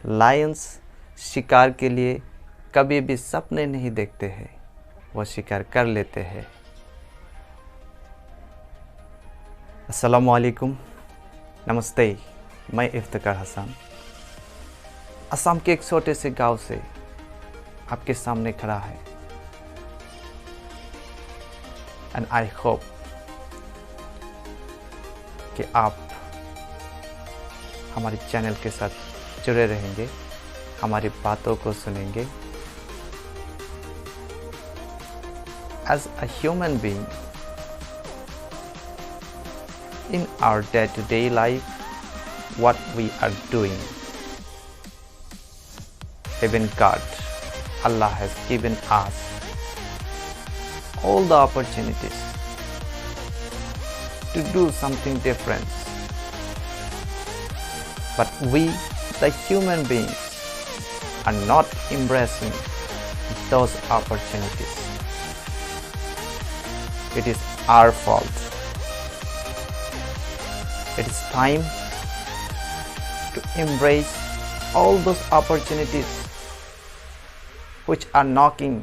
Lions शिकार के लिए कभी भी सपने नहीं देखते हैं, वो शिकार कर लेते हैं। अस्सलामुअलैकुम, नमस्ते। मैं इफ्तिकार हसन असम के एक छोटे से गांव से आपके सामने खड़ा है। एंड आई होप कि आप हमारे चैनल के साथ जुड़े रहेंगे, हमारी बातों को सुनेंगे। As a human being, in our day-to-day life, what we are doing, even God, Allah has given us all the opportunities to do something different. But we, the human beings, are not embracing those opportunities. It is our fault. It is time to embrace all those opportunities which are knocking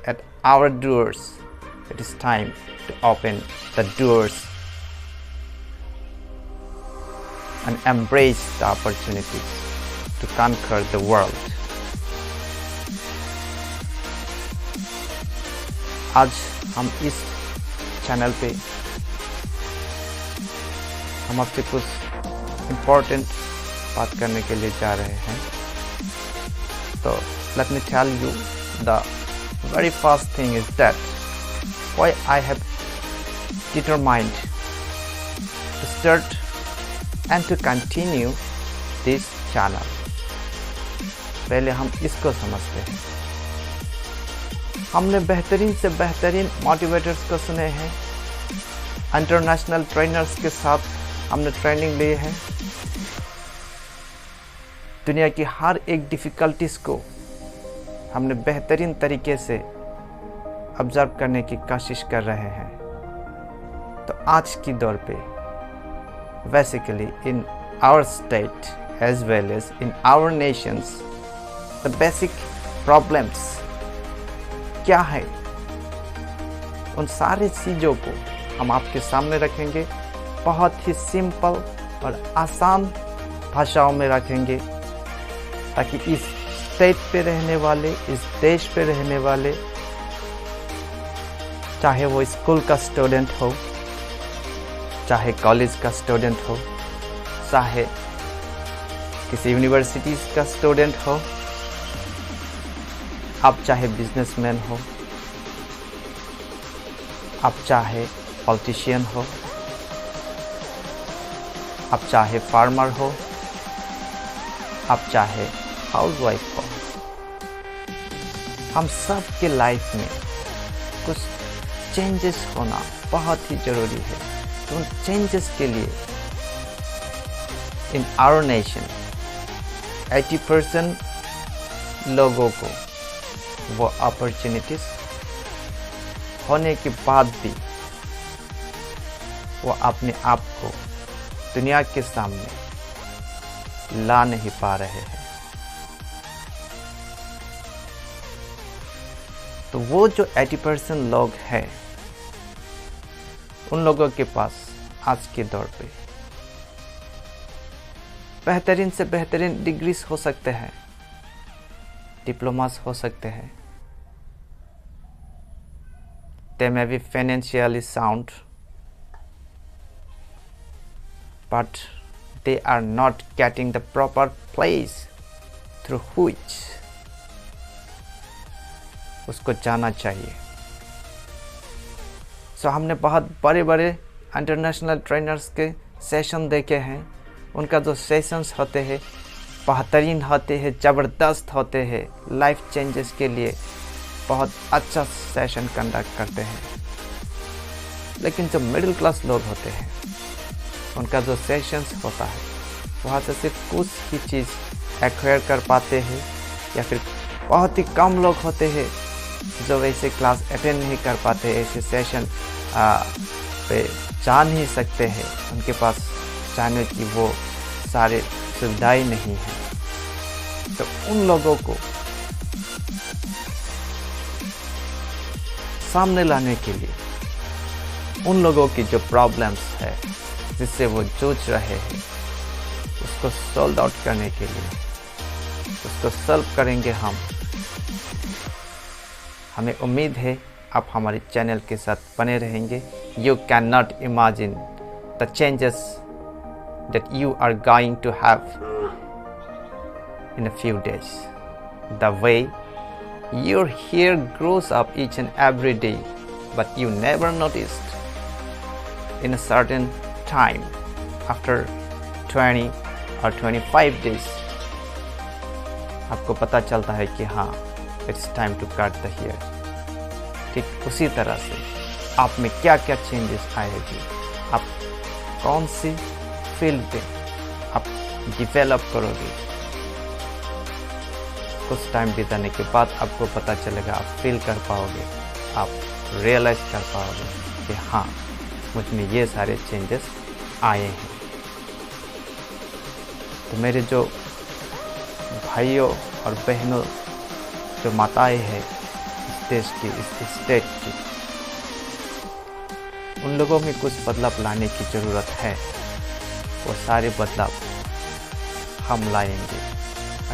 at our doors. It is time to open the doors and embrace the opportunities to conquer the world. आज हम इस channel पे हम आपसे कुछ important बात करने के लिए जा रहे हैं। तो let me tell you, the very first thing is that why I have determined to start and to continue this channel. पहले हम इसको समझते हैं। हमने बेहतरीन से बेहतरीन मोटिवेटर्स को सुने हैं, इंटरनेशनल ट्रेनर्स के साथ हमने ट्रेनिंग ली है, दुनिया की हर एक डिफ़िकल्टीज़ को हमने बेहतरीन तरीके से ऑब्जर्व करने की कोशिश कर रहे हैं। तो आज की दौर पे basically in our state as well as in our nations the basic problems क्या है, उन सारी चीज़ों को हम आपके सामने रखेंगे। बहुत ही सिंपल और आसान भाषाओं में रखेंगे ताकि इस स्टेट पे रहने वाले, इस देश पे रहने वाले, चाहे वो स्कूल का स्टूडेंट हो, चाहे कॉलेज का स्टूडेंट हो, चाहे किसी यूनिवर्सिटीज़ का स्टूडेंट हो, आप चाहे बिजनेसमैन हो, आप चाहे पॉलिटिशियन हो, आप चाहे फार्मर हो, आप चाहे हाउसवाइफ हो, हम सब के लाइफ में कुछ चेंजेस होना बहुत ही ज़रूरी है। तो उन चेंजेस के लिए इन आवर नेशन 80% लोगों को वो अपॉर्चुनिटीज़ होने के बाद भी वो अपने आप को दुनिया के सामने ला नहीं पा रहे हैं। तो वो जो 80% लोग हैं, उन लोगों के पास आज के दौर पे बेहतरीन से बेहतरीन डिग्रीज हो सकते हैं, डिप्लोमास हो सकते हैं, they may be financially sound, but they are not getting the proper place through which उसको जाना चाहिए। सो हमने बहुत बड़े बड़े इंटरनेशनल ट्रेनर्स के सेशन देखे हैं। उनका जो सेशंस होते हैं बेहतरीन होते हैं, ज़बरदस्त होते हैं, लाइफ चेंजेस के लिए बहुत अच्छा सेशन कंडक्ट करते हैं। लेकिन जो मिडिल क्लास लोग होते हैं, उनका जो सेशंस होता है वहाँ से सिर्फ कुछ ही चीज़ एक्वायर कर पाते हैं, या फिर बहुत ही कम लोग होते हैं जो वैसे क्लास अटेंड नहीं कर पाते, ऐसे सेशन पे जा नहीं सकते हैं, उनके पास जाने की वो सारे सुविधाएं नहीं हैं। तो उन लोगों को सामने लाने के लिए, उन लोगों की जो प्रॉब्लम्स है जिससे वो जूझ रहे हैं, उसको सॉल्व आउट करने के लिए, उसको सॉल्व करेंगे हम। हमें उम्मीद है आप हमारे चैनल के साथ बने रहेंगे। You cannot imagine the changes that you are going to have in a few days. The way your hair grows up each and every day, but you never noticed. In a certain time, after 20 or 25 days, आपको पता चलता है कि हाँ, it's time to cut the hair. ठीक उसी तरह से आप में क्या क्या चेंजेस आएगी, आप कौन सी फील्ड पे आप डिवेलप करोगे, कुछ टाइम बिताने के बाद आपको पता चलेगा, आप फील कर पाओगे, आप रियलाइज कर पाओगे कि हाँ, मुझ में ये सारे चेंजेस आए हैं। तो मेरे जो भाइयों और बहनों, जो माताएं हैं इस देश की, इस स्टेट की, उन लोगों में कुछ बदलाव लाने की ज़रूरत है। वो सारे बदलाव हम लाएंगे।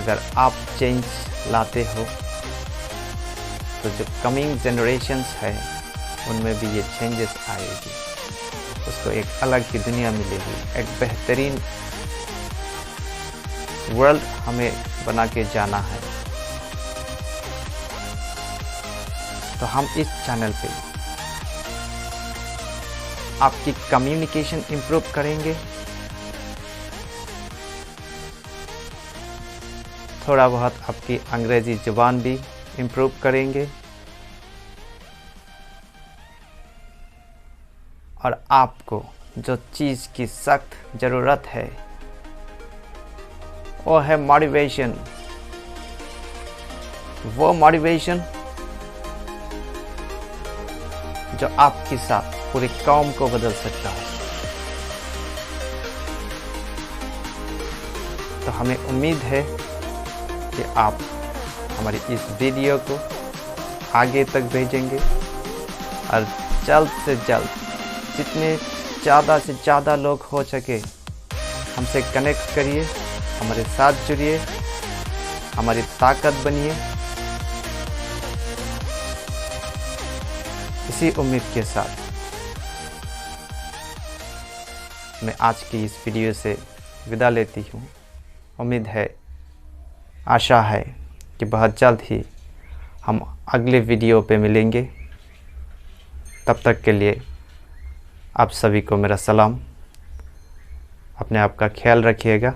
अगर आप चेंज लाते हो तो जो कमिंग जनरेशन्स है उनमें भी ये चेंजेस आएगी, उसको एक अलग ही दुनिया मिलेगी, एक बेहतरीन वर्ल्ड हमें बना के जाना है। तो हम इस चैनल पे आपकी कम्युनिकेशन इंप्रूव करेंगे, थोड़ा बहुत आपकी अंग्रेजी ज़ुबान भी इंप्रूव करेंगे, और आपको जो चीज़ की सख्त ज़रूरत है वो है मोटिवेशन। वो मोटिवेशन जो आपके साथ पूरे कौम को बदल सकता है। तो हमें उम्मीद है कि आप हमारी इस वीडियो को आगे तक भेजेंगे, और जल्द से जल्द जितने ज़्यादा से ज़्यादा लोग हो सके हमसे कनेक्ट करिए, हमारे साथ जुड़िए, हमारी ताकत बनिए। इसी उम्मीद के साथ मैं आज की इस वीडियो से विदा लेती हूँ। उम्मीद है, आशा है कि बहुत जल्द ही हम अगले वीडियो पे मिलेंगे। तब तक के लिए आप सभी को मेरा सलाम। अपने आप का ख्याल रखिएगा।